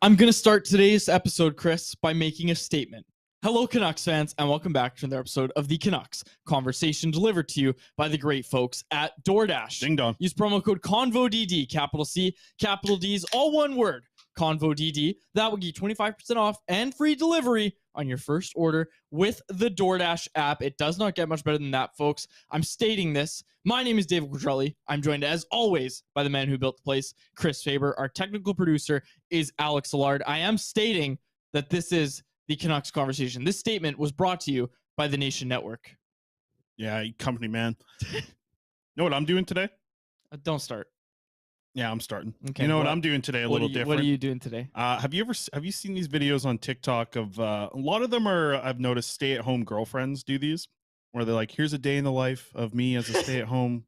I'm going to start today's episode, Chris, by making a statement. Hello, Canucks fans, and welcome back to another episode of the Canucks Conversation, delivered to you by the great folks at DoorDash. Ding dong. Use promo code CONVODD, capital C, capital D's, all one word, CONVODD. That will get you 25% off and free delivery on your first order with the DoorDash app. It does not get much better than that, folks. I'm stating this. My name is David Quadrelli. I'm joined, as always, by the man who built the place, Chris Faber. Our technical producer is Alex Allard. I am stating that this is the Canucks Conversation. This statement was brought to you by the Nation Network. Yeah, company man. Know what I'm doing today? Don't start. Yeah, I'm starting. Okay, you know what I'm doing today? A little different. What are you doing today? Have you seen these videos on TikTok of a lot of them are, I've noticed, stay-at-home girlfriends do these, where they're like, here's a day in the life of me as a stay-at-home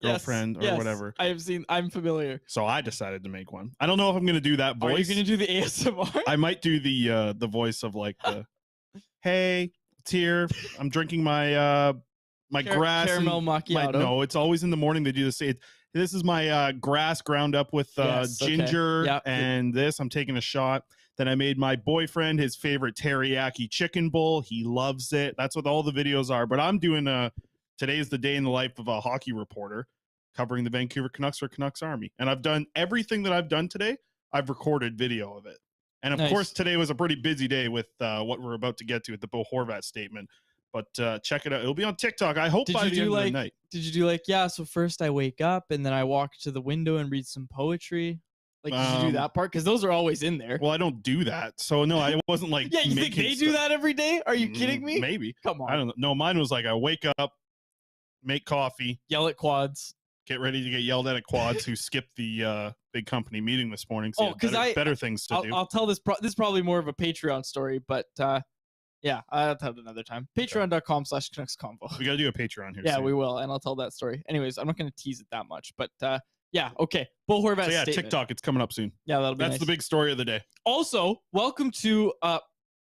girlfriend or whatever. I'm familiar. So I decided to make one. I don't know if I'm going to do that voice. Are you going to do the ASMR? I might do the voice of like the, hey, it's here. I'm drinking my grass caramel macchiato. No, it's always in the morning. They do this. This is my grass ground up with ginger and this. I'm taking a shot. Then I made my boyfriend his favorite teriyaki chicken bowl. He loves it. That's what all the videos are. But I'm doing today's the day in the life of a hockey reporter covering the Vancouver Canucks for Canucks Army. And I've done everything that I've done today. I've recorded video of it. And of course, today was a pretty busy day with what we're about to get to at the Bo Horvat statement. But check it out. It'll be on TikTok. I hope by the end of the night. Did you do so first I wake up and then I walk to the window and read some poetry? Did you do that part? Because those are always in there. Well, I don't do that. So, no, I wasn't like. Yeah, you think they do that every day? Are you kidding me? Maybe. Come on. I don't know. No, mine was like I wake up, make coffee, yell at quads, get ready to get yelled at quads who skipped the big company meeting this morning. So because better things to do. I'll tell this. This is probably more of a Patreon story, but yeah, I'll tell it another time. Patreon.com/Canucks Convo. We got to do a Patreon here. Yeah, soon. we will, and I'll tell that story. Anyways, I'm not going to tease it that much, but yeah, okay. Bo Horvat statement. TikTok, it's coming up soon. Yeah, that'll be That's nice. the big story of the day. Also, welcome to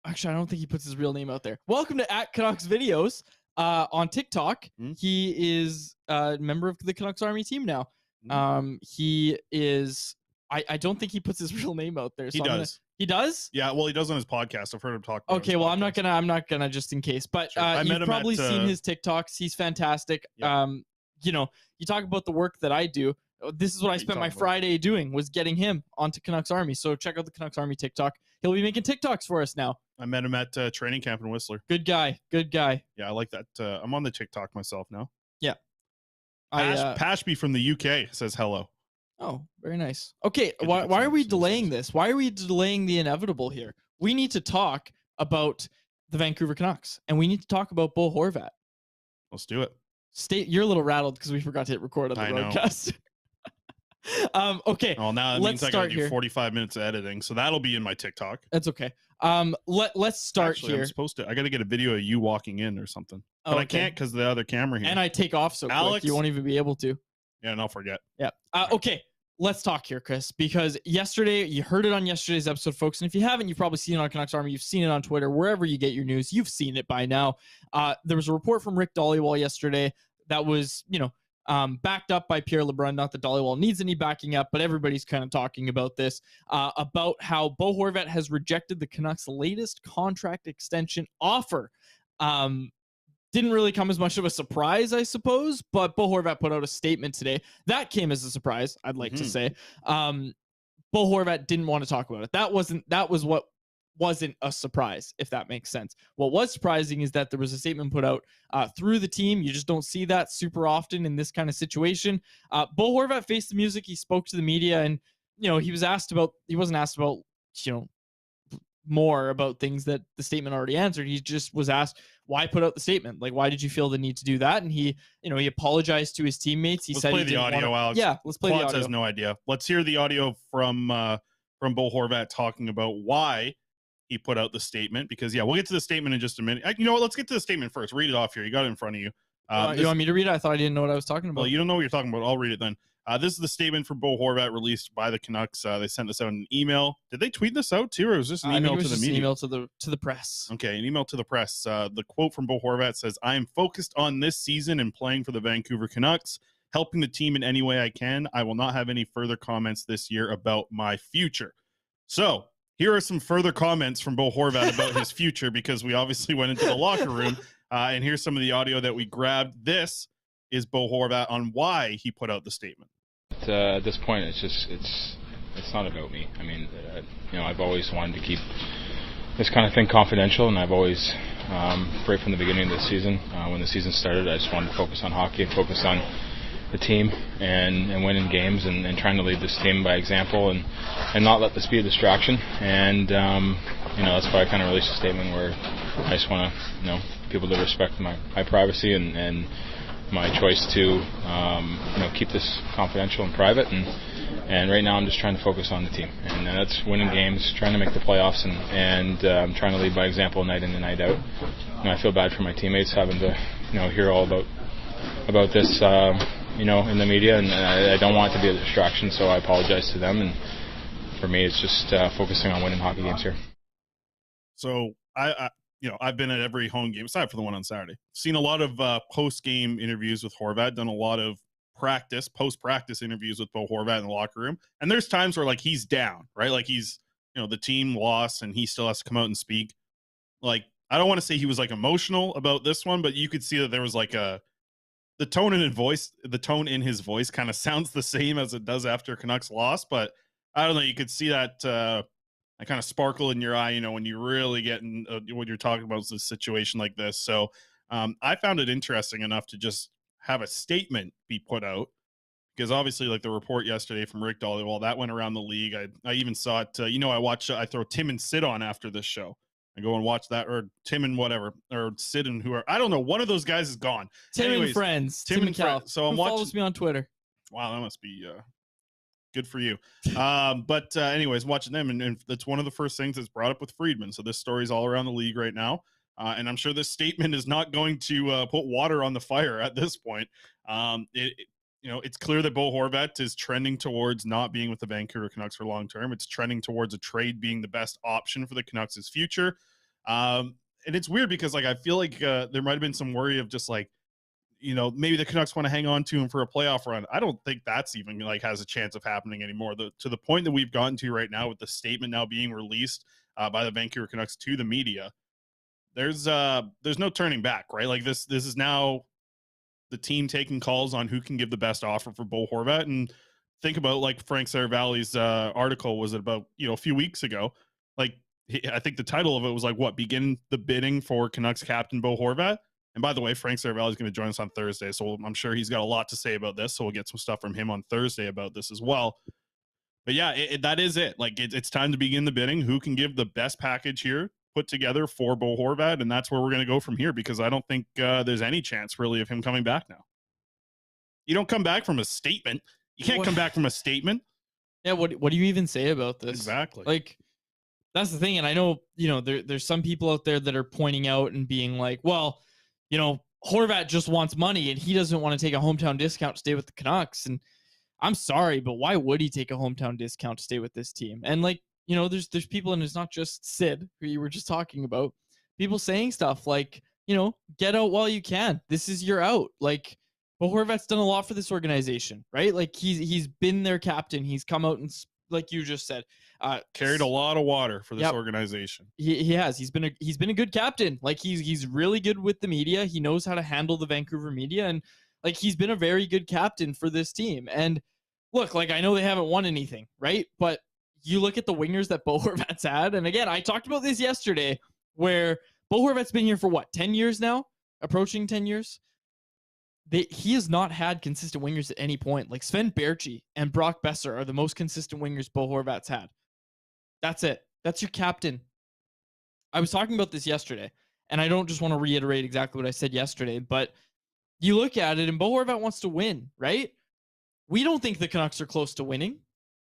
actually, I don't think he puts his real name out there. Welcome to @Canucks Videos on TikTok. Mm-hmm. He is a member of the Canucks Army team now. Mm-hmm. He is. I don't think he puts his real name out there. So he does. He does? Yeah, well, he does on his podcast. I've heard him talk about okay, well, I'm not gonna just in case. But sure. You've probably seen his TikToks. He's fantastic. Yeah. You talk about the work that I do. This is what I spent my Friday doing, was getting him onto Canucks Army. So check out the Canucks Army TikTok. He'll be making TikToks for us now. I met him at training camp in Whistler. Good guy. Yeah, I like that. I'm on the TikTok myself now. Yeah. Pashby from the UK says hello. Oh, very nice. Okay, why are we delaying this? Why are we delaying the inevitable here? We need to talk about the Vancouver Canucks, and we need to talk about Bo Horvat. Let's do it. You're a little rattled because we forgot to hit record on the broadcast. Okay. Well, now that means I gotta do 45 minutes of editing, so that'll be in my TikTok. That's okay. Let's start here. I'm supposed to. I gotta get a video of you walking in or something, but I can't because the other camera here. And I take off so quick, you won't even be able to. Yeah, and I'll forget. Yeah. Okay. Let's talk here, Chris, because you heard it on yesterday's episode, folks. And if you haven't, you've probably seen it on Canucks Army. You've seen it on Twitter, wherever you get your news. You've seen it by now. There was a report from Rick Dhaliwal yesterday that was, backed up by Pierre LeBrun. Not that Dhaliwal needs any backing up, but everybody's kind of talking about this, about how Bo Horvat has rejected the Canucks' latest contract extension offer. Didn't really come as much of a surprise, I suppose, but Bo Horvat put out a statement today. That came as a surprise, I'd like to say. Bo Horvat didn't want to talk about it. That was what wasn't a surprise, if that makes sense. What was surprising is that there was a statement put out through the team. You just don't see that super often in this kind of situation. Bo Horvat faced the music. He spoke to the media, and he wasn't asked about more about things that the statement already answered. He just was asked, why put out the statement? Like, why did you feel the need to do that? And he apologized to his teammates. Let's play the audio, Alex. Yeah, let's play the audio. Has no idea. Let's hear the audio from Bo Horvat talking about why he put out the statement, because we'll get to the statement in just a minute. You know what? Let's get to the statement first. Read it off here. You got it in front of you. You want me to read it? I thought I didn't know what I was talking about. Well, you don't know what you're talking about. I'll read it then. This is the statement from Bo Horvat released by the Canucks. They sent this out in an email. Did they tweet this out too, or was this an email to the media? An email to the press. Okay, an email to the press. The quote from Bo Horvat says, "I am focused on this season and playing for the Vancouver Canucks, helping the team in any way I can. I will not have any further comments this year about my future." So here are some further comments from Bo Horvat about his future, because we obviously went into the locker room. And here's some of the audio that we grabbed. This is Bo Horvat on why he put out the statement. At this point, it's not about me. I mean, I've always wanted to keep this kind of thing confidential, and I've always, right from the beginning of the season, when the season started, I just wanted to focus on hockey and focus on the team and winning games and trying to lead this team by example and not let this be a distraction. And that's why I kind of released a statement where I just want to people to respect my privacy and my choice to keep this confidential and private. And right now I'm just trying to focus on the team, and that's winning games, trying to make the playoffs, and trying to lead by example night in and night out. And I feel bad for my teammates having to hear all about this in the media, and I don't want it to be a distraction, so I apologize to them. And for me, it's just focusing on winning hockey games here. So I've been at every home game aside from the one on Saturday. Seen a lot of post-game interviews with Horvat, done a lot of post-practice interviews with Bo Horvat in the locker room. And there's times where like he's down, right? Like he's, the team lost and he still has to come out and speak. Like, I don't want to say he was like emotional about this one, but you could see that there was like the tone in his voice kind of sounds the same as it does after Canucks lost. But I don't know, you could see that kind of sparkle in your eye, when you really get in when you're talking about a situation like this. So I found it interesting enough to just have a statement be put out, because obviously like the report yesterday from Rick Dollywall, that went around the league. I even saw it, I throw Tim and Sid on after this show. I go and watch that, or Tim and whatever, or Sid and I don't know. One of those guys is gone. Tim and friends. Tim and Cal. So Who follows me on Twitter. Wow, that must be good for you. But anyways, watching them, and that's one of the first things that's brought up with Friedman. So this story's all around the league right now. And I'm sure this statement is not going to put water on the fire at this point. It's clear that Bo Horvat is trending towards not being with the Vancouver Canucks for long term. It's trending towards a trade being the best option for the Canucks' future. And it's weird because like I feel like there might have been some worry of just like, maybe the Canucks want to hang on to him for a playoff run. I don't think that's even like has a chance of happening anymore. To the point that we've gotten to right now with the statement now being released by the Vancouver Canucks to the media, there's no turning back, right? Like this is now the team taking calls on who can give the best offer for Bo Horvat. And think about like Frank Saravalli's article was about, a few weeks ago. Like I think the title of it was like begin the bidding for Canucks captain Bo Horvat. And by the way, Frank Saravalli is going to join us on Thursday, so I'm sure he's got a lot to say about this. So we'll get some stuff from him on Thursday about this as well. But yeah, that is it. Like it's time to begin the bidding. Who can give the best package here put together for Bo Horvat? And that's where we're going to go from here, because I don't think there's any chance really of him coming back now. You don't come back from a statement. You can't come back from a statement. Yeah. What do you even say about this? Exactly. Like, that's the thing. And I know, there's some people out there that are pointing out and being like, well, Horvat just wants money and he doesn't want to take a hometown discount to stay with the Canucks. And I'm sorry, but why would he take a hometown discount to stay with this team? And like, there's people, and it's not just Sid, who you were just talking about, people saying stuff like, get out while you can. This is your out. Like, Bo Horvat's done a lot for this organization, right? Like he's been their captain. He's come out and, like you just said, carried a lot of water for this organization. He has. He's been a good captain. Like he's really good with the media. He knows how to handle the Vancouver media, and like he's been a very good captain for this team. And look, like I know they haven't won anything, right? But you look at the wingers that Bo Horvat's had, and again, I talked about this yesterday, where Bo Horvat's been here for 10 years now, approaching 10 years. He has not had consistent wingers at any point. Like Sven Baertschi and Brock Besser are the most consistent wingers Bo Horvat's had. That's it. That's your captain. I was talking about this yesterday, and I don't just want to reiterate exactly what I said yesterday, but you look at it, and Bo Horvat wants to win, right? We don't think the Canucks are close to winning.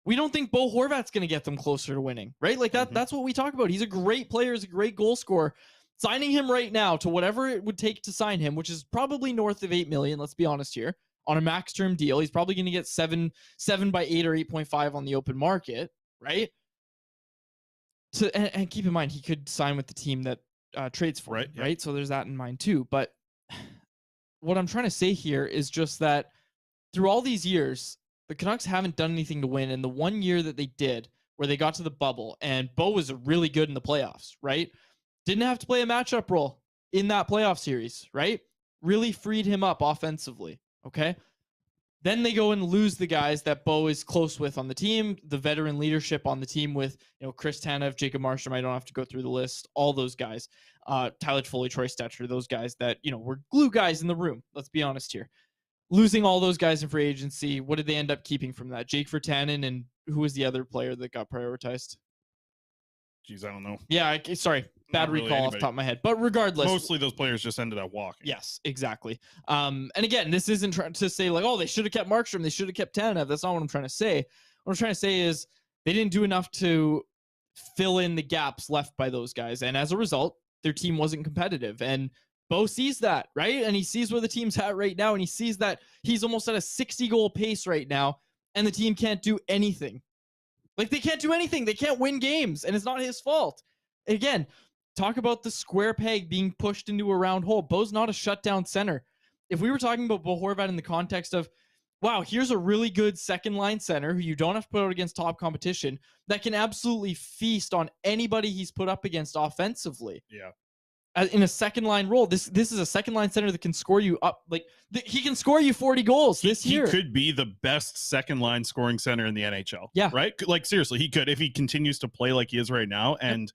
We don't think Bo Horvat's going to get them closer to winning, right? Like that's what we talk about. He's a great player. He's a great goal scorer. Signing him right now to whatever it would take to sign him, which is probably north of $8 million, let's be honest here, on a max term deal. He's probably going to get 7 by 8 or 8.5 on the open market, right? And keep in mind, he could sign with the team that trades for him, right? So there's that in mind too. But what I'm trying to say here is just that through all these years, the Canucks haven't done anything to win. And the one year that they did, where they got to the bubble and Bo was really good in the playoffs, right? Didn't have to play a matchup role in that playoff series, right? Really freed him up offensively, okay? Then they go and lose the guys that Bo is close with on the team, the veteran leadership on the team with, Chris Tanev, Jacob Markstrom. I don't have to go through the list. All those guys, Tyler Toffoli, Troy Stetcher, those guys that, were glue guys in the room. Let's be honest here. Losing all those guys in free agency, what did they end up keeping from that? Jake Virtanen, and who was the other player that got prioritized? Jeez, I don't know. Yeah, sorry. Bad recall off the top of my head. But regardless. Mostly those players just ended up walking. Yes, exactly. And again, this isn't trying to say like, oh, they should have kept Markstrom. They should have kept Tanev. That's not what I'm trying to say. What I'm trying to say is they didn't do enough to fill in the gaps left by those guys. And as a result, their team wasn't competitive. And Bo sees that, right? And he sees where the team's at right now. And he sees that he's almost at a 60-goal pace right now. And the team can't do anything. Like, they can't do anything. They can't win games, and it's not his fault. Again, talk about the square peg being pushed into a round hole. Bo's not a shutdown center. If we were talking about Bo Horvat in the context of, wow, here's a really good second-line center who you don't have to put out against top competition that can absolutely feast on anybody he's put up against offensively. Yeah. In a second-line role, this is a second-line center that can score you up. Like, he can score you 40 goals this year. He could be the best second-line scoring center in the NHL. Yeah. Right? Like, seriously, he could if he continues to play like he is right now. And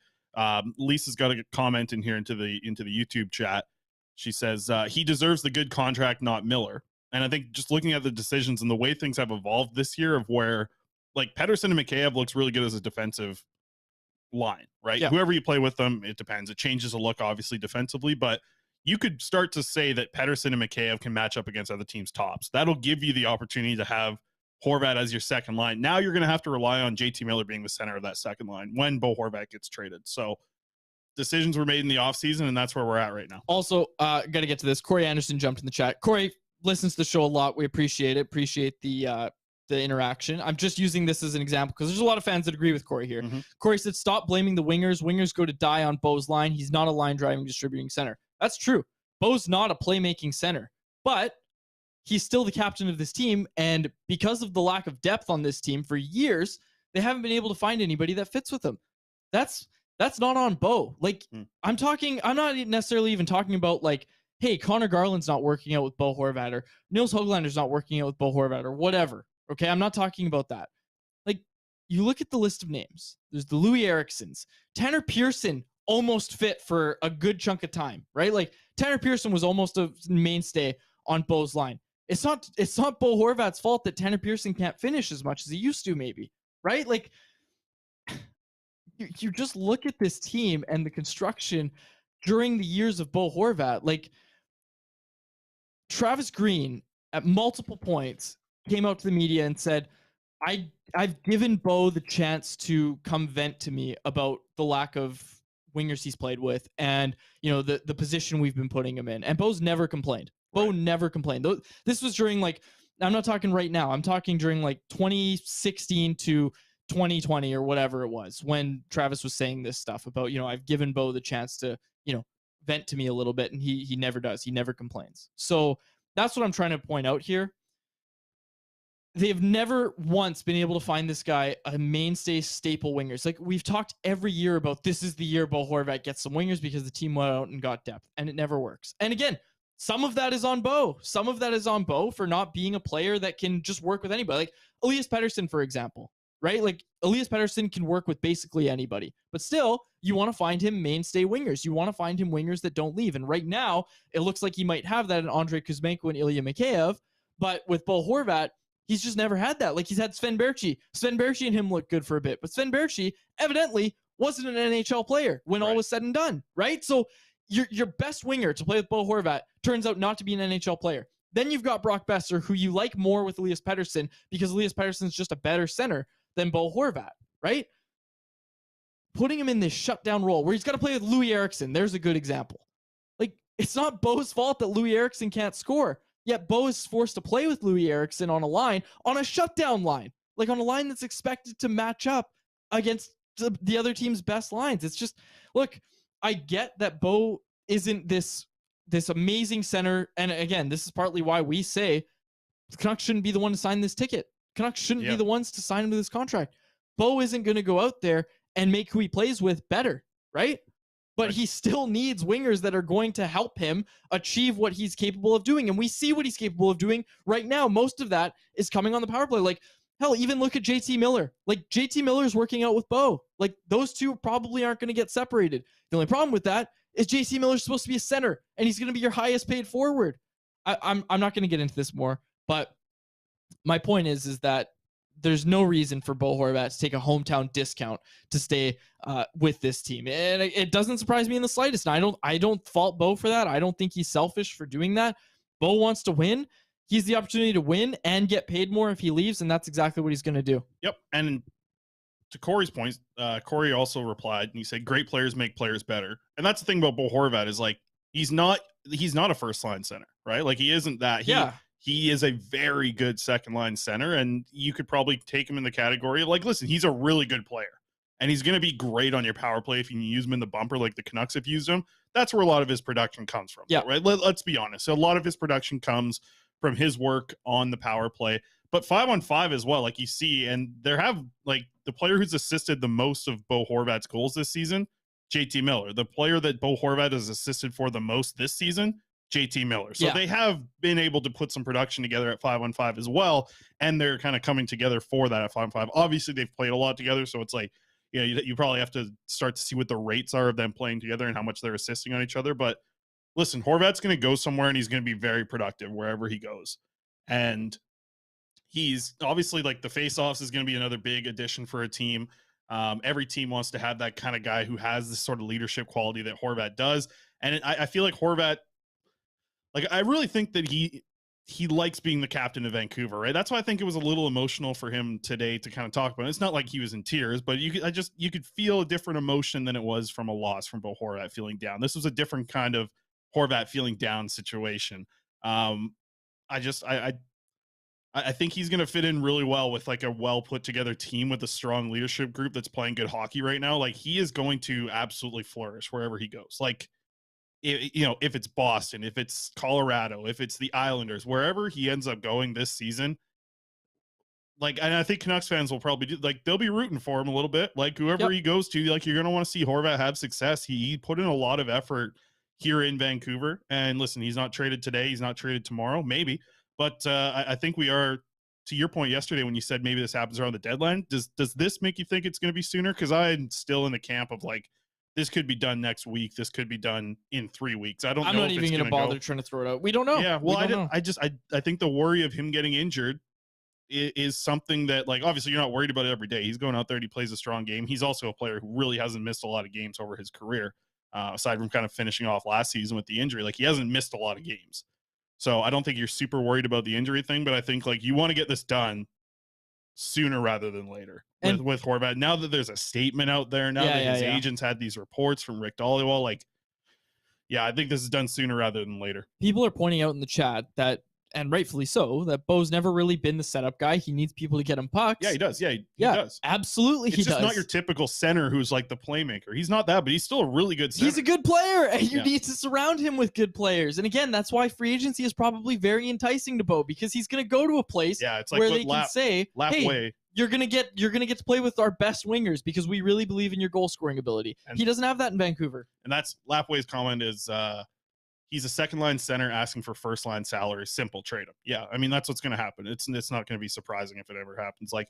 Lisa's got a comment in here into the YouTube chat. She says, he deserves the good contract, not Miller. And I think just looking at the decisions and the way things have evolved this year of where, like, Pettersson and Mikheyev looks really good as a defensive line, right? Yeah. Whoever you play with them, it depends. It changes a look, obviously, defensively, but you could start to say that Pettersson and Mikheyev can match up against other teams' tops. That'll give you the opportunity to have Horvat as your second line. Now you're going to have to rely on JT Miller being the center of that second line when Bo Horvat gets traded. So decisions were made in the offseason, and that's where we're at right now. Also, got to get to this. Corey Anderson jumped in the chat. Corey listens to the show a lot. We appreciate it. Appreciate the interaction. I'm just using this as an example because there's a lot of fans that agree with Corey here. Mm-hmm. Corey said, stop blaming the wingers. Wingers go to die on Bo's line. He's not a line driving, distributing center. That's true. Bo's not a playmaking center, but he's still the captain of this team. And because of the lack of depth on this team for years, they haven't been able to find anybody that fits with him. That's not on Bo. Like, I'm not necessarily even talking about like, hey, Connor Garland's not working out with Bo Horvat, or Nils Höglander's not working out with Bo Horvat, or whatever. Okay, I'm not talking about that. Like, you look at the list of names. There's the Louis Ericssons. Tanner Pearson almost fit for a good chunk of time, right? Like, Tanner Pearson was almost a mainstay on Bo's line. It's not Bo Horvat's fault that Tanner Pearson can't finish as much as he used to, maybe, right? Like, you just look at this team and the construction during the years of Bo Horvat. Like, Travis Green at multiple points came out to the media and said, I've given Bo the chance to come vent to me about the lack of wingers he's played with and, the position we've been putting him in. And Bo's never complained. Bo never complained. This was during, like, I'm not talking right now. I'm talking during like 2016 to 2020 or whatever it was when Travis was saying this stuff about, I've given Bo the chance to, vent to me a little bit, and he never does. He never complains. So that's what I'm trying to point out here. They've never once been able to find this guy a mainstay staple wingers. Like, we've talked every year about this is the year Bo Horvat gets some wingers because the team went out and got depth, and it never works. And again, some of that is on Bo. Some of that is on Bo for not being a player that can just work with anybody. Like Elias Pettersson, for example, right? Like, Elias Pettersson can work with basically anybody, but still, you want to find him mainstay wingers. You want to find him wingers that don't leave. And right now, it looks like he might have that in Andrei Kuzmenko and Ilya Mikheyev, but with Bo Horvat, he's just never had that. Like, he's had Sven Berchi. Sven Berchi and him looked good for a bit, but Sven Berchi evidently wasn't an NHL player when all was said and done, right? So your best winger to play with Bo Horvat turns out not to be an NHL player. Then you've got Brock Besser, who you like more with Elias Pettersson because Elias Pettersson's just a better center than Bo Horvat, right? Putting him in this shutdown role where he's got to play with Louis Eriksson, there's a good example. Like, it's not Bo's fault that Louis Eriksson can't score. Yet Bo is forced to play with Louis Eriksson on a line, on a shutdown line, like on a line that's expected to match up against the other team's best lines. It's just, look, I get that Bo isn't this amazing center. And again, this is partly why we say the Canucks shouldn't be the one to sign this ticket. Canucks shouldn't be the ones to sign him to this contract. Bo isn't going to go out there and make who he plays with better, right? But he still needs wingers that are going to help him achieve what he's capable of doing. And we see what he's capable of doing right now. Most of that is coming on the power play. Like, hell, even look at JT Miller. Like, JT Miller's working out with Bo. Like, those two probably aren't going to get separated. The only problem with that is JT Miller's supposed to be a center, and he's going to be your highest paid forward. I'm not going to get into this more, but my point is that there's no reason for Bo Horvat to take a hometown discount to stay with this team. And it doesn't surprise me in the slightest. And I don't fault Bo for that. I don't think he's selfish for doing that. Bo wants to win. He's the opportunity to win and get paid more if he leaves, and that's exactly what he's going to do. Yep. And to Corey's point, Corey also replied, and he said, great players make players better. And that's the thing about Bo Horvat is, like, he's not a first-line center, right? Like, he isn't that. He is a very good second-line center, and you could probably take him in the category of, like, listen, he's a really good player, and he's going to be great on your power play if you use him in the bumper like the Canucks have used him. That's where a lot of his production comes from, right? Let's be honest. So a lot of his production comes from his work on the power play, but 5-on-5 as well, like you see, and there have, like, the player who's assisted the most of Bo Horvat's goals this season, JT Miller. The player that Bo Horvat has assisted for the most this season, JT Miller. So they have been able to put some production together at 5-on-5 as well, and they're kind of coming together for that at 5-on-5. Obviously, they've played a lot together, so it's like, you know, you probably have to start to see what the rates are of them playing together and how much they're assisting on each other. But listen, Horvat's going to go somewhere, and he's going to be very productive wherever he goes. And he's obviously, like, the face-offs is going to be another big addition for a team. Every team wants to have that kind of guy who has this sort of leadership quality that Horvat does. And I feel like Horvat, like, I really think that he likes being the captain of Vancouver, right? That's why I think it was a little emotional for him today to kind of talk about it. It's not like he was in tears, but you could feel a different emotion than it was from a loss from Bo Horvat feeling down. This was a different kind of Horvat feeling down situation. I think he's going to fit in really well with, like, a well put together team with a strong leadership group that's playing good hockey right now. Like, he is going to absolutely flourish wherever he goes. Like, if it's Boston, if it's Colorado, if it's the Islanders, wherever he ends up going this season, like, and I think Canucks fans will probably do, like, they'll be rooting for him a little bit. Like, whoever he goes to, like, you're going to want to see Horvat have success. He put in a lot of effort here in Vancouver. And listen, he's not traded today. He's not traded tomorrow, maybe. But I think we are, to your point yesterday when you said maybe this happens around the deadline. Does this make you think it's going to be sooner? Because I'm still in the camp of, like, this could be done next week. This could be done in 3 weeks. I'm not even going to bother trying to throw it out. We don't know. Yeah, well, I think the worry of him getting injured is something that, like, obviously you're not worried about it every day. He's going out there and he plays a strong game. He's also a player who really hasn't missed a lot of games over his career, aside from kind of finishing off last season with the injury. Like, he hasn't missed a lot of games. So I don't think you're super worried about the injury thing, but I think, like, you want to get this done sooner rather than later with Horvat. Now that there's a statement out there, now that his agents had these reports from Rick Dhaliwal, like, I think this is done sooner rather than later. People are pointing out in the chat that, and rightfully so, that Bo's never really been the setup guy. He needs people to get him pucks. Yeah, he does. Yeah, he does. Absolutely, he does. It's just not your typical center who's, like, the playmaker. He's not that, but he's still a really good center. He's a good player, and you need to surround him with good players. And again, that's why free agency is probably very enticing to Bo, because he's going to go to a place it's like where they can say, hey, you're gonna get to play with our best wingers because we really believe in your goal scoring ability. And he doesn't have that in Vancouver. And that's Lapway's comment is, he's a second-line center asking for first-line salary. Simple, trade him. Yeah, I mean, that's what's going to happen. It's not going to be surprising if it ever happens. Like,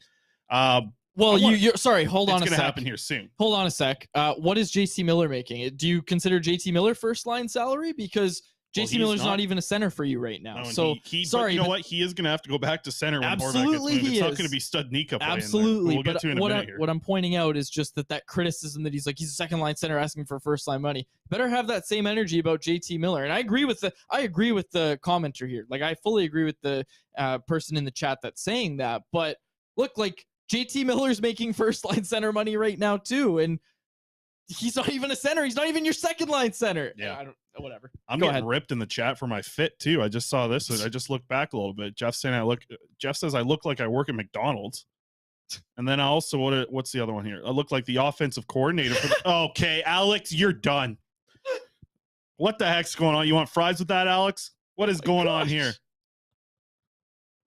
you're sorry. Hold on a sec. It's going to happen here soon. Hold on a sec. What is JT Miller making? Do you consider JT Miller first-line salary? Because JT Miller's not even a center for you right now. No, sorry, you know what? He is going to have to go back to center when absolutely Horvat gets moved. It's not going to be Studnicka playing absolutely. We'll get to in a minute here. What I'm pointing out is just that criticism that he's a second-line center asking for first-line money. Better have that same energy about JT Miller. And I agree with the commenter here. Like, I fully agree with the person in the chat that's saying that. But look, like, JT Miller's making first-line center money right now too, and he's not even a center. He's not even your second-line center. Yeah. Whatever. I'm getting ripped in the chat for my fit too. I just saw this. I just looked back a little bit. Jeff says I look like I work at McDonald's. And then I also, what's the other one here? I look like the offensive coordinator. Okay, Alex, you're done. What the heck's going on? You want fries with that, Alex? What is going on here?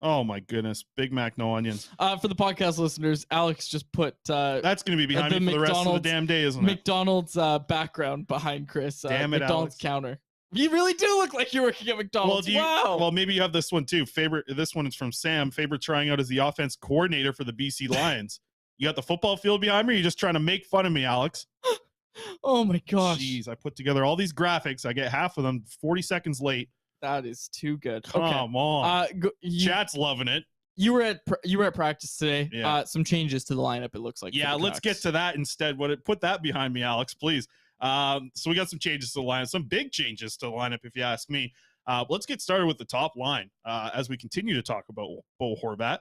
Oh my goodness, Big Mac, no onions. For the podcast listeners, Alex just put that's going to be behind me for the rest of the damn day, isn't it? McDonald's background behind Chris. Damn it, McDonald's Alex. counter. You really do look like you're working at McDonald's. Wow. Well, maybe you have this one too. This one is from Sam. Favorite trying out as the offense coordinator for the BC Lions. You got the football field behind me. Or you're just trying to make fun of me, Alex. Oh my gosh. Jeez, I put together all these graphics. I get half of them 40 seconds late. That is too good. Come on. Chat's loving it. You were at practice today. Yeah. Some changes to the lineup, it looks like. Yeah, let's get to that instead. Put that behind me, Alex, please. So we got some changes to the lineup, some big changes to the lineup, if you ask me. Let's get started with the top line as we continue to talk about Bo Horvat.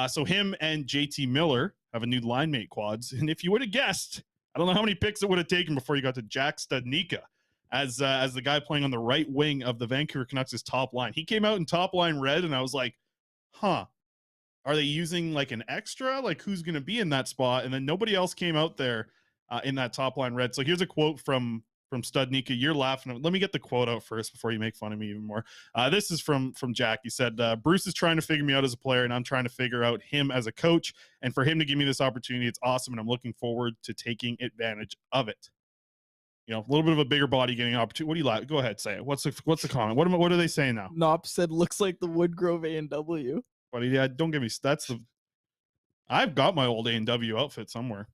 So him and JT Miller have a new line mate quads. And if you would have guessed, I don't know how many picks it would have taken before you got to Jack Studnicka as the guy playing on the right wing of the Vancouver Canucks' top line. He came out in top line red, and I was like, are they using like an extra? Like, who's going to be in that spot? And then nobody else came out there in that top line red. So here's a quote from Studnicka. You're laughing. Let me get the quote out first before you make fun of me even more. This is from Jack. He said, Bruce is trying to figure me out as a player, and I'm trying to figure out him as a coach. And for him to give me this opportunity, it's awesome, and I'm looking forward to taking advantage of it. You know, a little bit of a bigger body getting an opportunity. What do you like? Go ahead, say it. What's the comment? What are they saying now? Nop said, looks like the Woodgrove A&W. Buddy, yeah, don't give me. I've got my old A&W outfit somewhere.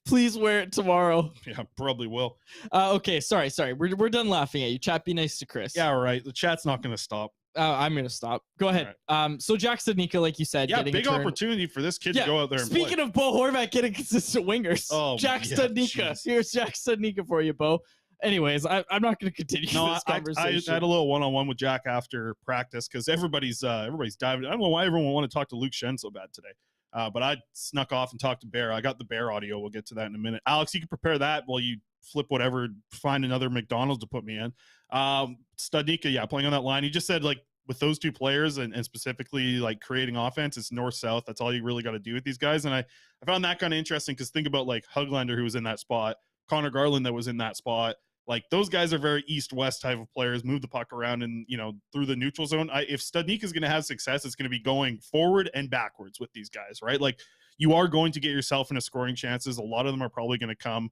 Please wear it tomorrow. Yeah, probably will. Okay, sorry. We're done laughing at you. Chat, be nice to Chris. Yeah, all right. The chat's not going to stop. I'm going to stop. Go ahead. Right. So Jack Studnicka, like you said, getting big opportunity for this kid to go out there and Speaking play. of Bo Horvat getting consistent wingers, Jack Studnicka. Geez. Here's Jack Studnicka for you, Bo. Anyways, I'm not going to continue this conversation. I had a little one-on-one with Jack after practice because everybody's diving. I don't know why everyone will want to talk to Luke Shen so bad today. But I snuck off and talked to Bear. I got the Bear audio. We'll get to that in a minute. Alex, you can prepare that while you flip whatever, find another McDonald's to put me in. Studnicka, playing on that line. He just said, like, with those two players and specifically, like, creating offense, it's north-south. That's all you really got to do with these guys. And I found that kind of interesting because think about, like, Höglander, who was in that spot, Connor Garland that was in that spot. Like, those guys are very east-west type of players, move the puck around and, through the neutral zone. If Studnicka is going to have success, it's going to be going forward and backwards with these guys, right? Like, you are going to get yourself into scoring chances. A lot of them are probably going to come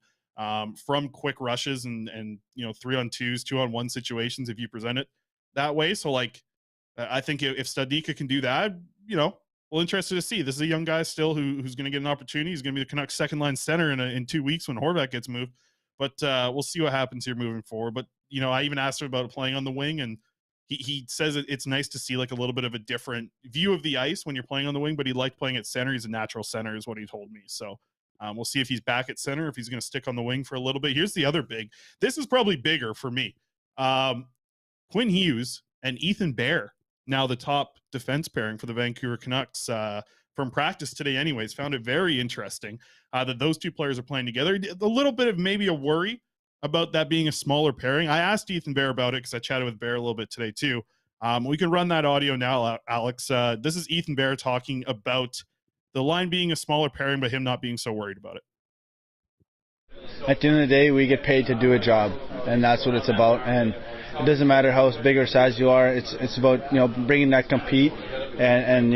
from quick rushes and 3-on-2s, 2-on-1 situations if you present it that way. So, like, I think if Studnicka can do that, well, interested to see. This is a young guy still who's going to get an opportunity. He's going to be the Canucks second-line center in 2 weeks when Horvat gets moved. But we'll see what happens here moving forward. But, I even asked him about playing on the wing, and he says it's nice to see, like, a little bit of a different view of the ice when you're playing on the wing, but he liked playing at center. He's a natural center is what he told me. So we'll see if he's back at center, if he's going to stick on the wing for a little bit. Here's the other big. This is probably bigger for me. Quinn Hughes and Ethan Bear, now the top defense pairing for the Vancouver Canucks from practice today anyways. Found it very interesting that those two players are playing together. A little bit of maybe a worry about that being a smaller pairing. I asked Ethan Bear about it because I chatted with Bear a little bit today too. We can run that audio now, Alex. This is Ethan Bear talking about the line being a smaller pairing, but him not being so worried about it. At the end of the day, we get paid to do a job, and that's what it's about. And it doesn't matter how big or size you are. It's about bringing that compete and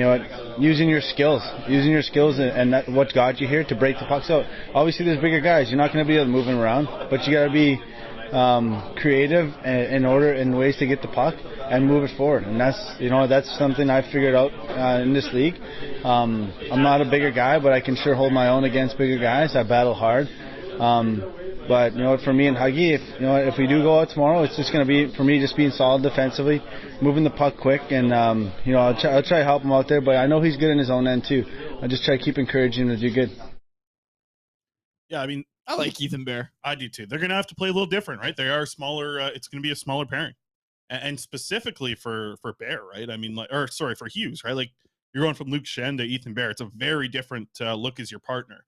using your skills, and that, what got you here to break the pucks out. Obviously, there's bigger guys. You're not going to be able to move them around, but you got to be creative in ways to get the puck and move it forward. And that's something I figured out in this league. I'm not a bigger guy, but I can sure hold my own against bigger guys. I battle hard. But for me and Huggy, if we do go out tomorrow, it's just going to be for me just being solid defensively, moving the puck quick, and I'll try to help him out there. But I know he's good in his own end too. I just try to keep encouraging him to do good. Yeah, I mean, I like Ethan Bear. I do too. They're going to have to play a little different, right? They are smaller. It's going to be a smaller pairing, and specifically for Bear, right? I mean, for Hughes, right? Like, you're going from Luke Shen to Ethan Bear. It's a very different look as your partner.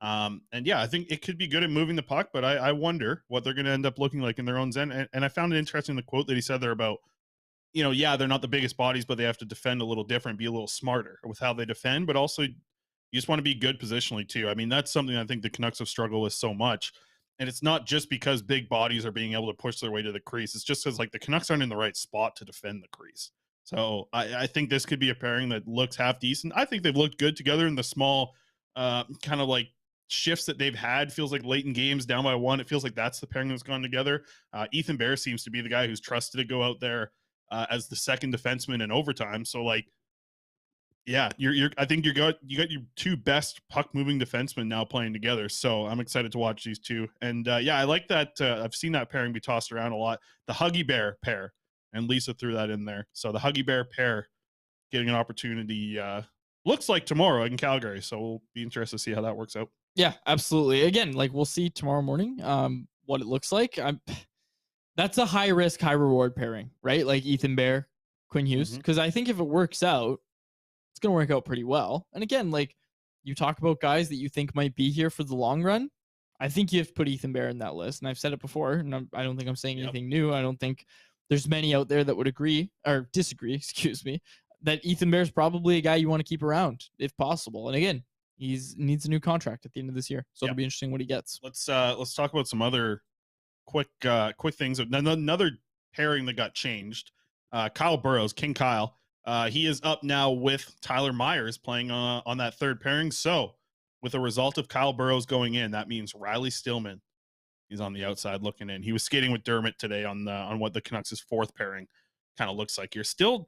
And yeah, I think it could be good at moving the puck, but I wonder what they're going to end up looking like in their own end. And I found it interesting, the quote that he said there about, they're not the biggest bodies, but they have to defend a little different, be a little smarter with how they defend, but also you just want to be good positionally too. I mean, that's something I think the Canucks have struggled with so much. And it's not just because big bodies are being able to push their way to the crease. It's just because, like, the Canucks aren't in the right spot to defend the crease. So I think this could be a pairing that looks half decent. I think they've looked good together in the small kind of like shifts that they've had. Feels like late in games down by 1. It feels like that's the pairing that's gone together. Ethan Bear seems to be the guy who's trusted to go out there as the second defenseman in overtime. So like, yeah, I think you got your two best puck moving defensemen now playing together. So I'm excited to watch these two. And yeah, I like that. I've seen that pairing be tossed around a lot. The Huggy Bear pair, and Lisa threw that in there. So the Huggy Bear pair getting an opportunity looks like tomorrow in Calgary. So we'll be interested to see how that works out. Yeah, absolutely. Again, like we'll see tomorrow morning what it looks like. That's a high risk, high reward pairing, right? Like Ethan Bear, Quinn Hughes. Because I think if it works out, it's going to work out pretty well. And again, like you talk about guys that you think might be here for the long run. I think you have to put Ethan Bear in that list. And I've said it before, and I don't think I'm saying anything new. I don't think there's many out there that would agree or disagree, excuse me, that Ethan Bear is probably a guy you want to keep around if possible. And again, he needs a new contract at the end of this year. So it'll be interesting what he gets. Let's talk about some other quick things. Another pairing that got changed. Kyle Burrows, King Kyle. He is up now with Tyler Myers playing on that third pairing. So with the result of Kyle Burrows going in, that means Riley Stillman is on the outside looking in. He was skating with Dermott today on what the Canucks' fourth pairing kind of looks like. You're still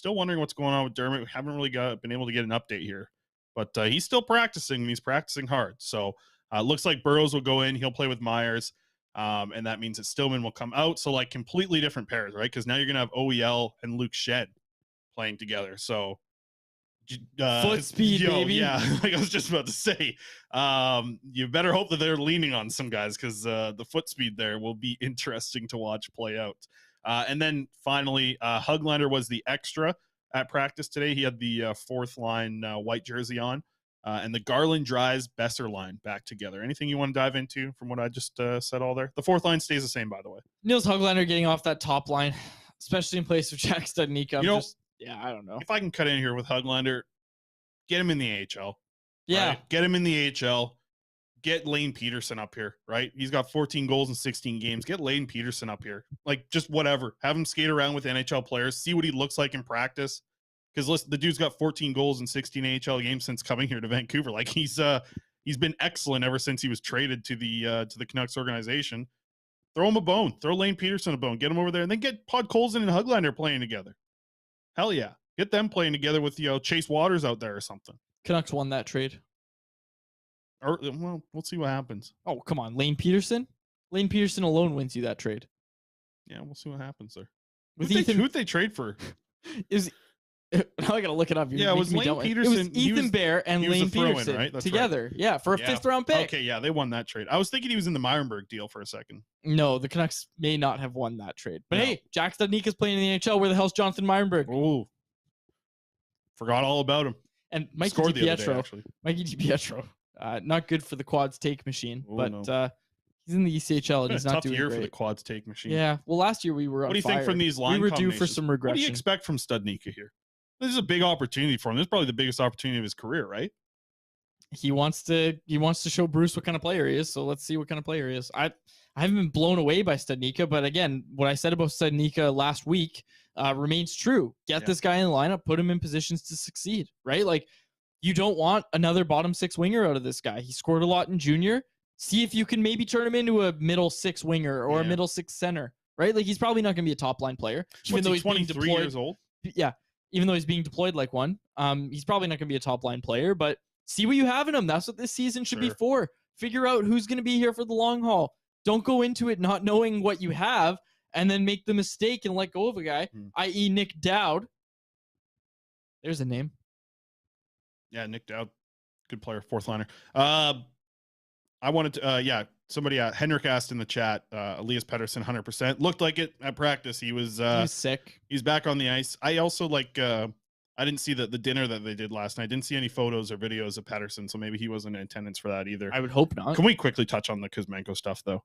wondering what's going on with Dermott. We haven't really been able to get an update here, but he's still practicing, and he's practicing hard. So looks like Burrows will go in. He'll play with Myers. And that means that Stillman will come out. So like completely different pairs, right? Because now you're going to have OEL and Luke Shed playing together. So foot speed, baby. Yeah, like I was just about to say, you better hope that they're leaning on some guys, because the foot speed there will be interesting to watch play out. And then finally, Huglander was the extra at practice today. He had the fourth line white jersey on, and the Garland Dries Besser line back together. Anything you want to dive into from what I just said all there? The fourth line stays the same, by the way. Nils Huglander getting off that top line, especially in place of Jack Studnicka. I don't know. If I can cut in here with Huglander, get him in the AHL. Yeah. Right? Get him in the AHL. Get Lane Peterson up here, right? He's got 14 goals in 16 games. Get Lane Peterson up here. Like, just whatever. Have him skate around with NHL players. See what he looks like in practice. Because listen, the dude's got 14 goals in 16 AHL games since coming here to Vancouver. Like, he's been excellent ever since he was traded to the Canucks organization. Throw him a bone. Throw Lane Peterson a bone. Get him over there. And then get Podkolzin and Huglander playing together. Hell yeah. Get them playing together with, Chase Waters out there or something. Canucks won that trade. Or, well, we'll see what happens. Oh, come on. Lane Peterson? Lane Peterson alone wins you that trade. Yeah, we'll see what happens there. Who'd they trade for? Now I gotta look it up. Yeah, it was Lane Peterson. It was Ethan Bear and Lane Peterson right? together. Right. Yeah, for a fifth-round pick. Okay, yeah, they won that trade. I was thinking he was in the Meyerberg deal for a second. No, the Canucks may not have won that trade. But hey, Jack Studnicka's playing in the NHL. Where the hell's Jonathan Meyerberg? Oh, forgot all about him. And Mikey DiPietro. Not good for the Quads take machine, he's in the ECHL and he's not doing great. Tough year for the Quads take machine. Yeah, well, last year we were on What do you think from these line combinations? We were due for some regression. What do you expect from Studnicka here? This is a big opportunity for him. This is probably the biggest opportunity of his career, right? He wants to show Bruce what kind of player he is. So let's see what kind of player he is. I haven't been blown away by Studnicka, but again, what I said about Studnicka last week remains true. Get this guy in the lineup, put him in positions to succeed, right? Like, you don't want another bottom six winger out of this guy. He scored a lot in junior. See if you can maybe turn him into a middle six winger or a middle six center, right? Like, he's probably not going to be a top line player. Even though he's 23 years old. Yeah. Even though he's being deployed like one, he's probably not going to be a top line player, but see what you have in him. That's what this season should be for. Figure out who's going to be here for the long haul. Don't go into it not knowing what you have and then make the mistake and let go of a guy, i.e. Nick Dowd. There's a name. Yeah, Nick Dowd. Good player, fourth liner. I wanted to, somebody, Henrik asked in the chat, Elias Pettersson, 100%. Looked like it at practice. He was sick. He's back on the ice. I also I didn't see the dinner that they did last night. I didn't see any photos or videos of Pettersson, so maybe he wasn't in attendance for that either. I would hope not. Can we quickly touch on the Kuzmenko stuff, though?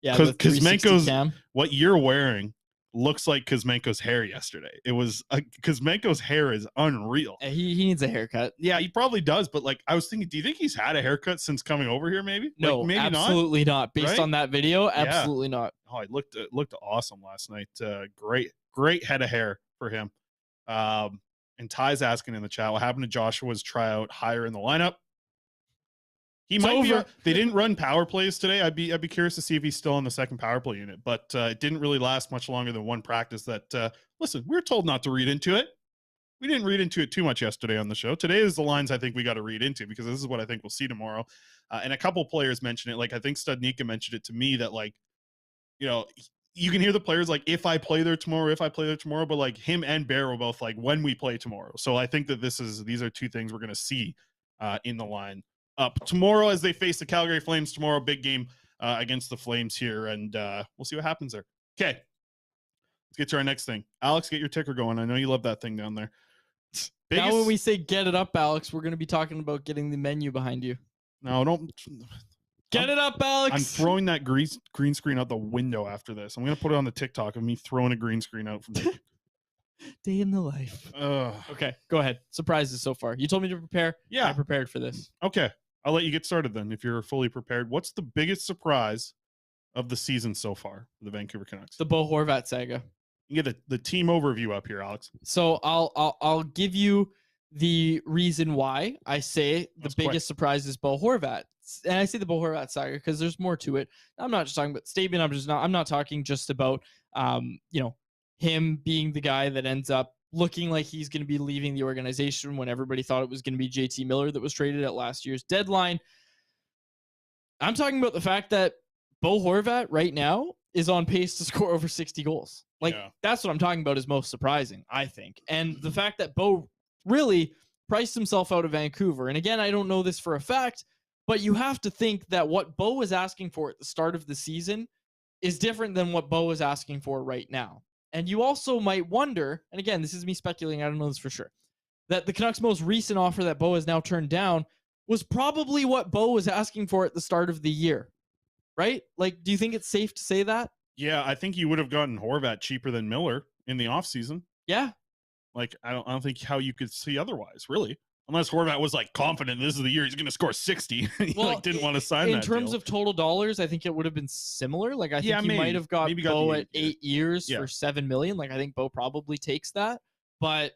Yeah, Kuzmenko's, what you're wearing looks like Kuzmenko's hair yesterday. It was Kuzmenko's hair is unreal. He needs a haircut. Yeah, he probably does. But like, I was thinking, do you think he's had a haircut since coming over here? Maybe. No, maybe absolutely not. Based on that video, absolutely not. Oh, it looked awesome last night. Great head of hair for him. And Ty's asking in the chat, what happened to Joshua's tryout higher in the lineup? He might be. They didn't run power plays today. I'd be curious to see if he's still on the second power play unit, but it didn't really last much longer than one practice. That listen, we were told not to read into it. We didn't read into it too much yesterday on the show. Today is the lines I think we got to read into, because this is what I think we'll see tomorrow. And a couple players mentioned it. Like, I think Studnicka mentioned it to me that, like, you know, you can hear the players like, if I play there tomorrow, but like him and Bear were both like, when we play tomorrow. So I think that these are two things we're going to see in the line up tomorrow as they face the Calgary Flames tomorrow. Big game against the Flames here, and we'll see what happens there. Okay, let's get to our next thing. Alex, get your ticker going. I know you love that thing down there. Now when we say get it up, Alex, we're going to be talking about getting the menu behind you. No, don't. Get it up, Alex. I'm throwing that green screen out the window after this. I'm going to put it on the TikTok of me throwing a green screen out from the day in the life. Okay, go ahead. Surprises so far. You told me to prepare. Yeah. I prepared for this. Okay. I'll let you get started then if you're fully prepared. What's the biggest surprise of the season so far for the Vancouver Canucks? The Bo Horvat saga. You get the team overview up here, Alex. So I'll give you the reason why I say the biggest surprise is Bo Horvat. And I say the Bo Horvat saga because there's more to it. I'm not just talking about statement. I'm not talking just about him being the guy that ends up looking like he's going to be leaving the organization when everybody thought it was going to be JT Miller that was traded at last year's deadline. I'm talking about the fact that Bo Horvat right now is on pace to score over 60 goals. That's what I'm talking about is most surprising, I think. And the fact that Bo really priced himself out of Vancouver. And again, I don't know this for a fact, but you have to think that what Bo was asking for at the start of the season is different than what Bo is asking for right now. And you also might wonder, and again, this is me speculating, I don't know this for sure, that the Canucks' most recent offer that Bo has now turned down was probably what Bo was asking for at the start of the year, right? Like, do you think it's safe to say that? Yeah, I think you would have gotten Horvat cheaper than Miller in the offseason. Yeah. Like, I don't think how you could see otherwise, really. Unless Horvat was like confident this is the year he's going to score 60. He didn't want to sign that in terms deal. of total dollars, I think it would have been similar. Like, I think he might have got Bo at 8 years for $7 million. Like, I think Bo probably takes that. But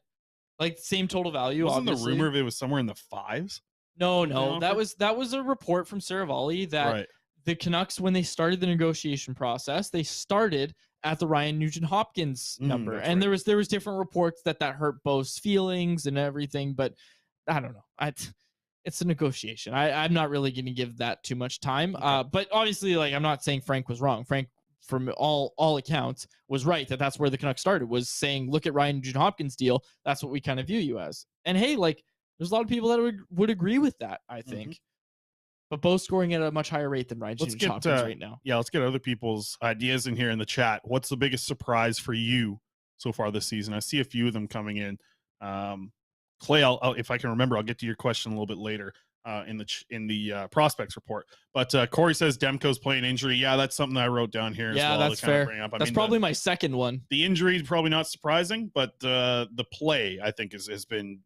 like, same total value. Wasn't obviously. The rumor of it was somewhere in the fives? No. That was a report from Saravalli that the Canucks, when they started the negotiation process, they started at the Ryan Nugent-Hopkins number, and there was different reports that hurt Bo's feelings and everything, but I don't know. It's a negotiation. I'm not really going to give that too much time. But obviously, like, I'm not saying Frank was wrong. Frank, from all accounts, was right that's where the Canucks started, was saying, look at Ryan Nugent-Hopkins' deal. That's what we kind of view you as. And hey, like, there's a lot of people that would agree with that, I think. But Bo's scoring at a much higher rate than Ryan Nugent-Hopkins right now. Yeah, let's get other people's ideas in here in the chat. What's the biggest surprise for you so far this season? I see a few of them coming in. Clay, I'll if I can remember, I'll get to your question a little bit later in the prospects report. But Corey says Demko's playing injury. Yeah, that's something that I wrote down here. Yeah, as well that's fair. That's probably my second one. The injury is probably not surprising, but the play, I think, has been,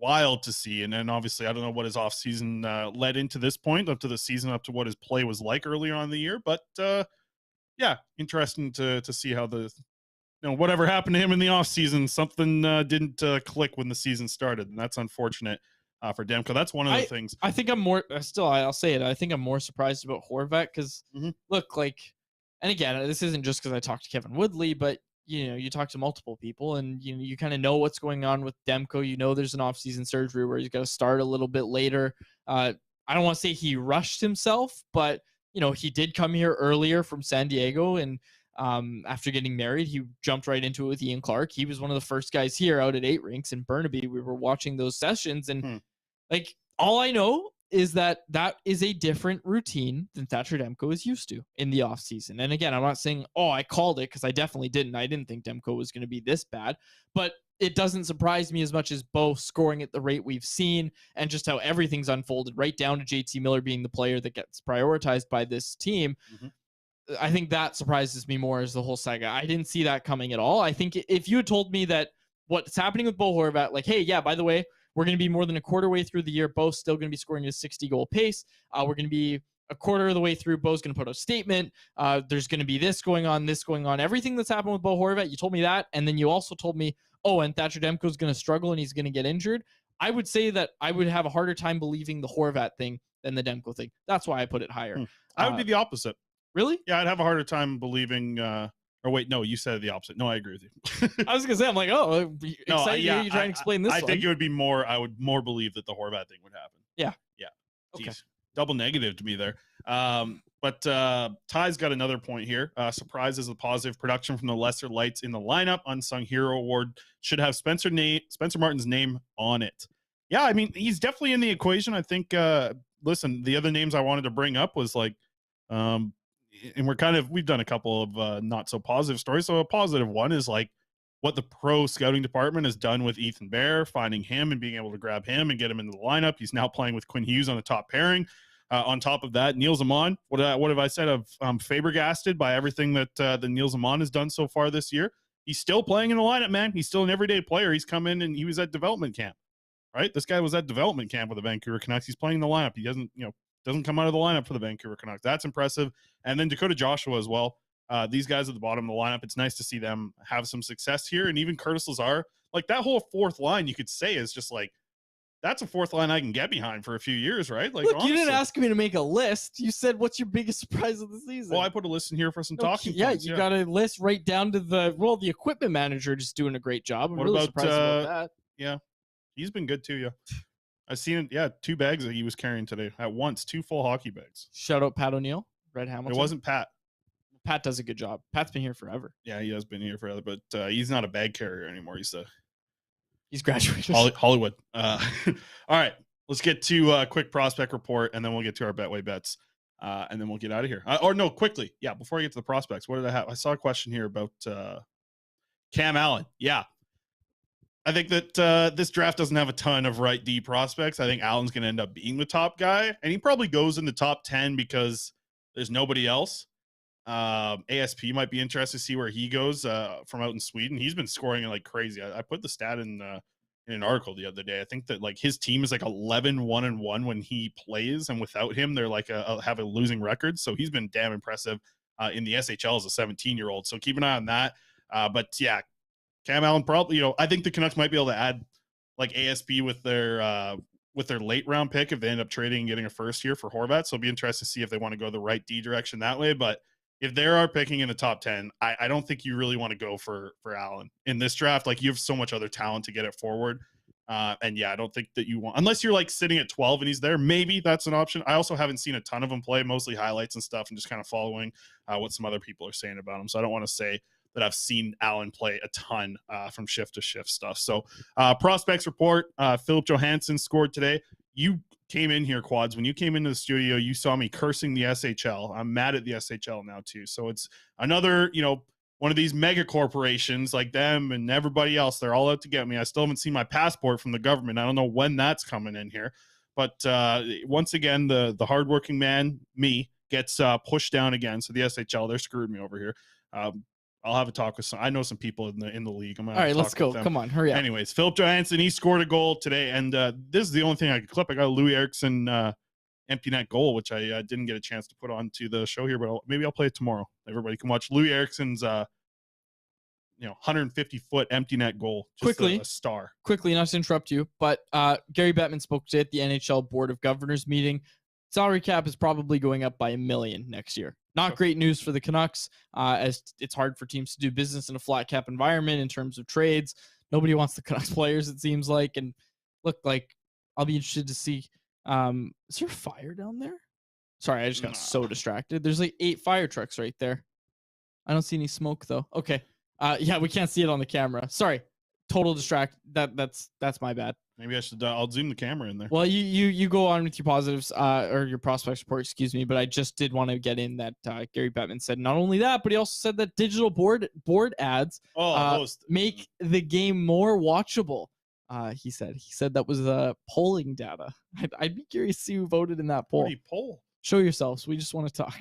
wild to see. And then obviously, I don't know what his offseason led into this point, up to the season, up to what his play was like earlier on in the year. But yeah, interesting to see how whatever happened to him in the offseason, something didn't click when the season started. And that's unfortunate for Demko. That's one of the things. I think I'm more, I'll say it. I think I'm more surprised about Horvat because, look, like, and again, this isn't just because I talked to Kevin Woodley, but you talk to multiple people and you kind of know what's going on with Demko. There's an off-season surgery where he's got to start a little bit later. I don't want to say he rushed himself, but he did come here earlier from San Diego, and after getting married, he jumped right into it with Ian Clark. He was one of the first guys here out at 8 Rinks in Burnaby. We were watching those sessions, and like, all I know is that is a different routine than Thatcher Demko is used to in the offseason. And again, I'm not saying, I called it, because I definitely didn't. I didn't think Demko was going to be this bad, but it doesn't surprise me as much as Bo scoring at the rate we've seen and just how everything's unfolded, right down to JT Miller being the player that gets prioritized by this team. I think that surprises me more as the whole saga. I didn't see that coming at all. I think if you had told me that what's happening with Bo Horvat, like, hey, yeah, by the way, we're going to be more than a quarter way through the year. Bo's still going to be scoring a 60-goal pace. We're going to be a quarter of the way through. Bo's going to put out a statement. There's going to be this going on. Everything that's happened with Bo Horvat, you told me that. And then you also told me, oh, and Thatcher Demko's going to struggle and he's going to get injured, I would say that I would have a harder time believing the Horvat thing than the Demko thing. That's why I put it higher. I would be the opposite. Really? Yeah, I'd have a harder time believing. Or wait, no, you said the opposite. No, I agree with you. I was gonna say, I'm like, oh, excited to hear you try and explain this. I think it would be more. I would more believe that the Horvat thing would happen. Yeah. Jeez. Okay. Double negative to me there. But Ty's got another point here. Surprise is the positive production from the lesser lights in the lineup. Unsung Hero Award should have Spencer Martin's name on it. Yeah, I mean, he's definitely in the equation. I think. Listen, the other names I wanted to bring up was like, and we've done a couple of not so positive stories. So a positive one is like what the pro scouting department has done with Ethan Bear, finding him and being able to grab him and get him into the lineup. He's now playing with Quinn Hughes on the top pairing. On top of that, Neil Zaman, what have I said? I'm fabergasted by everything that the Neil Zaman has done so far this year. He's still playing in the lineup, man. He's still an everyday player. He's come in and he was at development camp, right? This guy was at development camp with the Vancouver Canucks. He's playing in the lineup. He doesn't come out of the lineup for the Vancouver Canucks. That's impressive. And then Dakota Joshua as well. These guys at the bottom of the lineup, it's nice to see them have some success here. And even Curtis Lazar, like that whole fourth line, you could say is just like, that's a fourth line I can get behind for a few years, right? Like, look, honestly, you didn't ask me to make a list. You said, what's your biggest surprise of the season? Well, I put a list in here for some talking points. You got a list right down to the equipment manager just doing a great job. I'm really surprised about that. Yeah, he's been good too, yeah. I've seen it, yeah, 2 bags that he was carrying today at once, 2 full hockey bags. Shout out Pat O'Neill, Red Hamilton. It wasn't Pat. Pat does a good job. Pat's been here forever. Yeah, he has been here forever, but he's not a bag carrier anymore. He's graduated. Hollywood. All right, let's get to a quick prospect report, and then we'll get to our Betway bets, and then we'll get out of here. Quickly. Yeah, before I get to the prospects, what did I have? I saw a question here about Cam Allen. Yeah. I think that this draft doesn't have a ton of right D prospects. I think Allen's going to end up being the top guy, and he probably goes in the top 10 because there's nobody else. ASP might be interested to see where he goes from out in Sweden. He's been scoring like crazy. I put the stat in an article the other day. I think that like his team is like 11-1-1 when he plays, and without him, they're like have a losing record. So he's been damn impressive in the SHL as a 17-year-old. So keep an eye on that. But yeah, Cam Allen probably, I think the Canucks might be able to add like ASP with their late round pick if they end up trading and getting a first year for Horvat. So it'll be interesting to see if they want to go the right D direction that way. But if they are picking in the top 10, I don't think you really want to go for Allen in this draft. Like, you have so much other talent to get it forward. And yeah, I don't think that you want, unless you're like sitting at 12 and he's there, maybe that's an option. I also haven't seen a ton of him play, mostly highlights and stuff, and just kind of following what some other people are saying about him. So I don't want to say that I've seen Allen play a ton from shift to shift stuff. So prospects report, Philip Johansson scored today. You came in here, Quads. When you came into the studio, you saw me cursing the SHL. I'm mad at the SHL now too. So it's another, one of these mega corporations like them and everybody else. They're all out to get me. I still haven't seen my passport from the government. I don't know when that's coming in here. But once again, the hardworking man, me, gets pushed down again. So the SHL, they're screwed me over here. I'll have a talk with I know some people in the league. All right, let's go. Come on, hurry up. Anyways, Philip Johansson, he scored a goal today, and this is the only thing I could clip. I got a Louis Eriksson empty net goal, which I didn't get a chance to put onto the show here, but maybe I'll play it tomorrow. Everybody can watch Louis Eriksson's 150-foot empty net goal. Just a star. Quickly, not to interrupt you, but Gary Bettman spoke today at the NHL Board of Governors meeting. Salary cap is probably going up by $1 million next year. Not great news for the Canucks, as it's hard for teams to do business in a flat cap environment in terms of trades. Nobody wants the Canucks players, it seems like. And look, like, I'll be interested to see. Is there a fire down there? Sorry, I just got so distracted. There's like 8 fire trucks right there. I don't see any smoke though. Okay. Yeah, we can't see it on the camera. Sorry. Total distract. That's my bad. Maybe I should. I'll zoom the camera in there. Well, you go on with your positives, or your prospects report, excuse me. But I just did want to get in that Gary Bettman said not only that, but he also said that digital board ads make the game more watchable. He said that was polling data. I'd be curious to see who voted in that poll. Poll. Show yourselves. We just want to talk.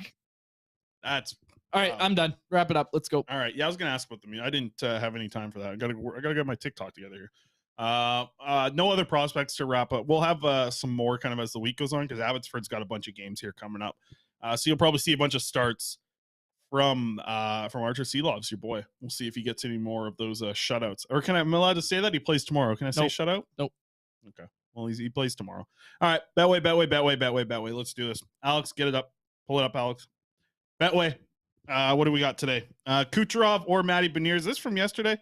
That's all right. I'm done. Wrap it up. Let's go. All right. Yeah, I was gonna ask about the meeting. I didn't have any time for that. I gotta get my TikTok together here. No other prospects to wrap up. We'll have some more kind of as the week goes on, because Abbotsford's got a bunch of games here coming up. So you'll probably see a bunch of starts from Archer Sealoves, your boy. We'll see if he gets any more of those shutouts. Or am I allowed to say that he plays tomorrow? Can I say shutout? Nope. Okay. Well, he plays tomorrow. All right. Betway. Let's do this. Alex, get it up. Pull it up, Alex. Betway. What do we got today? Kucherov or Matty Beniers. Is this from yesterday?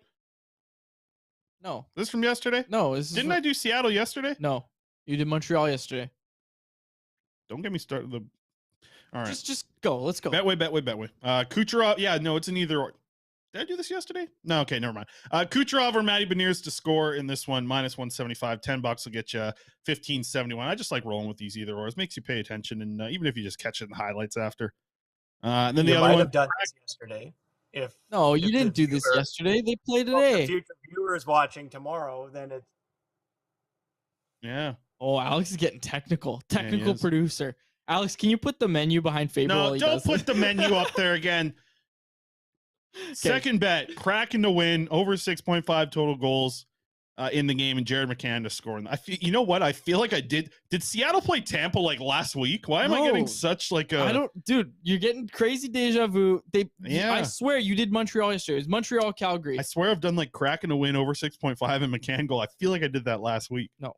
No. This from yesterday? No. Didn't I do Seattle yesterday? No. You did Montreal yesterday. Don't get me started. All right. Just go. Let's go. Betway. Kucherov. Yeah, no, it's an either or. Did I do this yesterday? No, okay, never mind. Kucherov or Matty Beniers to score in this one, -175. $10 will get you 15.71. I just like rolling with these either ors. Makes you pay attention, and even if you just catch it in the highlights after. And then the other one. Have done this yesterday. You didn't do this yesterday. They play today. If future viewers watching tomorrow, then it's. Yeah. Oh, Alex is getting technical. Technical producer. Alex, can you put the menu behind Faber? No, don't put the menu up there again. Okay. Second bet, Kraken to win, over 6.5 total goals in the game, and Jared McCann to score. You know what? I feel like I did. Did Seattle play Tampa like last week? Why am I getting such like a? I don't, dude. You're getting crazy deja vu. I swear you did Montreal yesterday. It was Montreal, Calgary. I swear I've done like Kraken to win over 6.5 and McCann goal. I feel like I did that last week. No,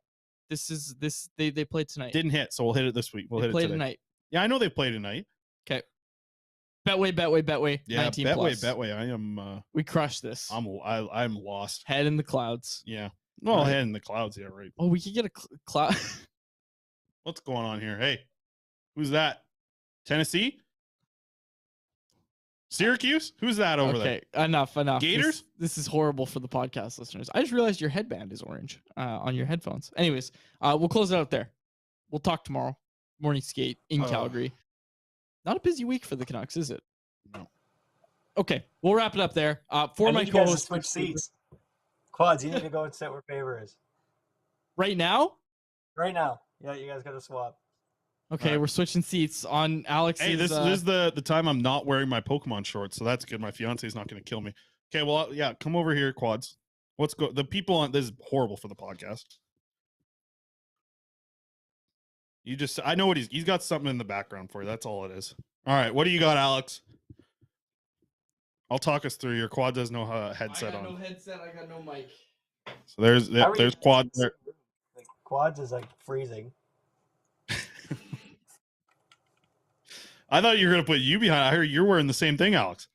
They played tonight. Didn't hit, so we'll hit it this week. We'll hit it tonight. Yeah, I know they played tonight. Okay. Betway. Yeah, 19 plus. Betway. I am. We crushed this. I'm lost. Head in the clouds. Yeah. Well, head in the clouds. Yeah, right. Oh, we could get a cloud. What's going on here? Hey, who's that? Tennessee? Syracuse? Who's that over there? Okay, enough. Gators? This is horrible for the podcast listeners. I just realized your headband is orange on your headphones. Anyways, we'll close it out there. We'll talk tomorrow. Morning skate in Calgary. Not a busy week for the Canucks, is it? No. Okay, we'll wrap it up there. For my co-host, switch seats. Quads, you need to go and sit where Faber is. Right now? Right now. Yeah, you guys got to swap. Okay, we're switching seats on Alex's. Hey, this is the time I'm not wearing my Pokemon shorts, so that's good. My fiance's not going to kill me. Okay, well, yeah, come over here, Quads. Let's go. The people on this is horrible for the podcast. I know what he's got something in the background for you. That's all it is. All right, what do you got, Alex? I'll talk us through. Your Quad does no headset on. I got no headset. I got no mic. So there's Quad there. Like, Quads is like freezing. I thought you were going to put you behind. I heard you're wearing the same thing, Alex.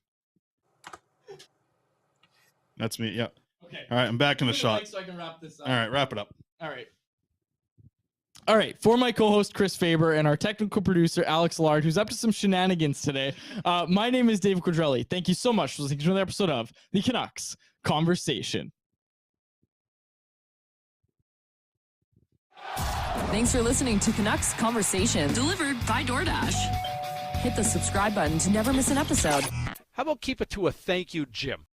That's me. Yep. Okay. All right. I'm back in the shot. So I can wrap this up. All right. Wrap it up. All right. For my co-host, Chris Faber, and our technical producer, Alex Lard, who's up to some shenanigans today. My name is Dave Quadrelli. Thank you so much for listening to another episode of the Canucks Conversation. Thanks for listening to Canucks Conversation, delivered by DoorDash. Hit the subscribe button to never miss an episode. How about keep it to a thank you, Jim?